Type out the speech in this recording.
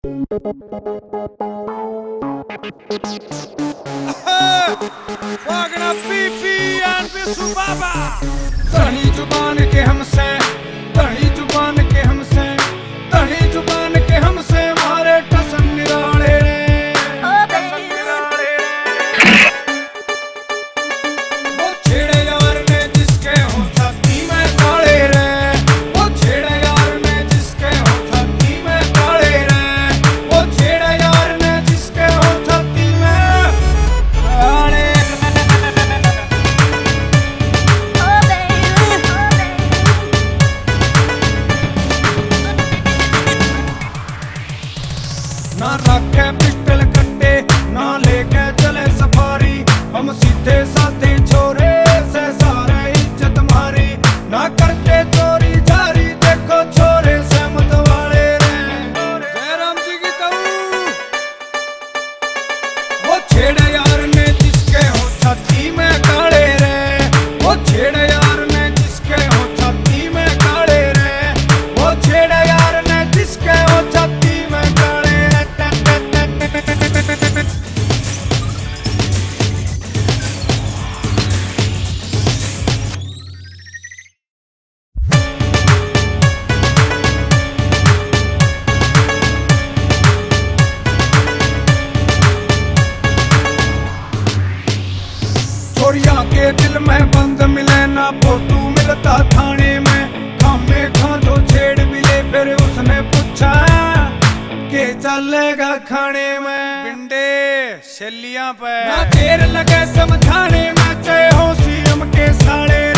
वागना PP and Vishu बाबा। तड़ी जुबान के हमसे, तड़ी जुबान के हमसे, तड़ी जुबान के हमसे मारे टसन निराले रे, टसन निराले रे। वो छेड़े यार ने जिसके हो छाती में काले रे, वो छेड़े यार ने जिसके हो छाती में काले रे, वो छेड़े यार ने जिसके हो छाती में काले रे। ना रखे पिस्टल कट्टे, ना लेके चले सफारी, हम सीधे साधे छोरे से सारे इज्जत मारी, ना करते चोरी जारी, देखो छोरे से मत वाले रे। जयराम जी की ताऊ। वो छेड़े यार ने जिसके हो छाती में काले रे, वो छेड़े यार ने जिसके हो छाती में काले रे, वो छेड़े यार ने जिसके हो छाती में काले रे। छोरिया के दिल में बंद मिले ना फोटू मिलता थाने में, खामे खा जो छेड़ मिले फिर उसने पूछा के चलेगा खाने में। बिंडे शैलियां पे ना देर लगे समझाने में, चाहे हो सीएम के साले